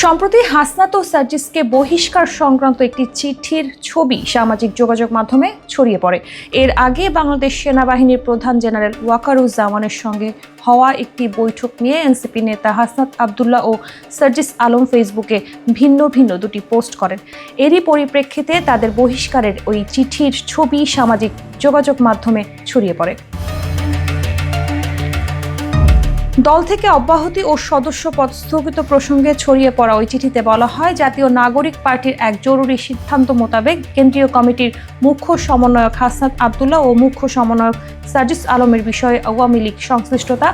সম্প্রতি হাসনাত ও সার্জিসকে বহিষ্কার সংক্রান্ত একটি চিঠির ছবি সামাজিক যোগাযোগ মাধ্যমে ছড়িয়ে পড়ে। এর আগে বাংলাদেশ সেনাবাহিনীর প্রধান জেনারেল ওয়াকারুজ্জামানের সঙ্গে হওয়া একটি বৈঠক নিয়ে এনসিপি নেতা হাসনাত আবদুল্লাহ ও সার্জিস আলম ফেসবুকে ভিন্ন ভিন্ন দুটি পোস্ট করেন। এরই পরিপ্রেক্ষিতে তাদের বহিষ্কারের ওই চিঠির ছবি সামাজিক যোগাযোগ মাধ্যমে ছড়িয়ে পড়ে। দল থেকে অব্যাহতি ও সদস্য পদ স্থগিত প্রসঙ্গে ছড়িয়ে পড়া ওই চিঠিতে বলা হয়, জাতীয় নাগরিক পার্টির এক জরুরি সিদ্ধান্ত মোতাবেক কেন্দ্রীয় কমিটির মুখ্য সমন্বয়ক হাসনাত আবদুল্লাহ ও মুখ্য সমন্বয়ক সার্জিস আলমের বিষয়ে আওয়ামী লীগ সংশ্লিষ্টতা,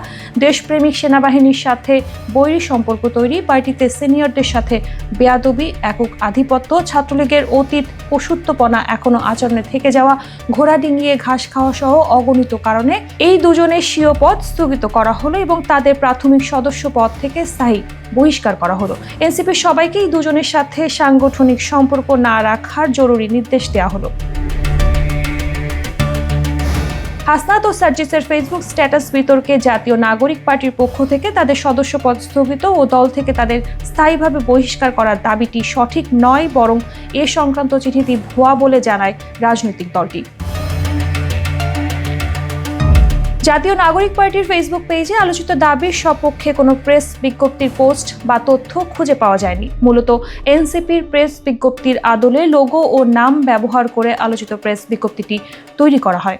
দেশপ্রেমিক সেনাবাহিনীর সাথে বৈরী সম্পর্ক তৈরি, পার্টিতে সিনিয়রদের সাথে বেয়াদবি, একক আধিপত্য, ছাত্রলীগের অতীত পশুত্বপনা এখনো আচরণে থেকে যাওয়া, ঘোড়া ডিঙিয়ে ঘাস খাওয়া সহ অগণিত কারণে এই দুজনের স্বীয় পদ স্থগিত করা হলো এবং তাদের প্রাথমিক সদস্য পদ থেকে স্থায়ী বহিষ্কার করা হলো। এনসিপির সবাইকেই দুজনের সাথে সাংগঠনিক সম্পর্ক না রাখার জরুরি নির্দেশ দেওয়া হলো। হাসনাত ও সার্জিসের ফেসবুক স্ট্যাটাস বিতর্কে জাতীয় নাগরিক পার্টির পক্ষ থেকে তাদের সদস্য পদ স্থগিত ও দল থেকে তাদের স্থায়ীভাবে বহিষ্কার করার দাবিটি সঠিক নয়, বরং এ সংক্রান্ত চিঠিটি ভুয়া বলে জানায় রাজনৈতিক দলটি। জাতীয় নাগরিক পার্টির ফেসবুক পেজে আলোচিত দাবির সপক্ষে কোনো প্রেস বিজ্ঞপ্তির পোস্ট বা তথ্য খুঁজে পাওয়া যায়নি। মূলত এনসিপির প্রেস বিজ্ঞপ্তির আদলে লোগো ও নাম ব্যবহার করে আলোচিত প্রেস বিজ্ঞপ্তিটি তৈরি করা হয়।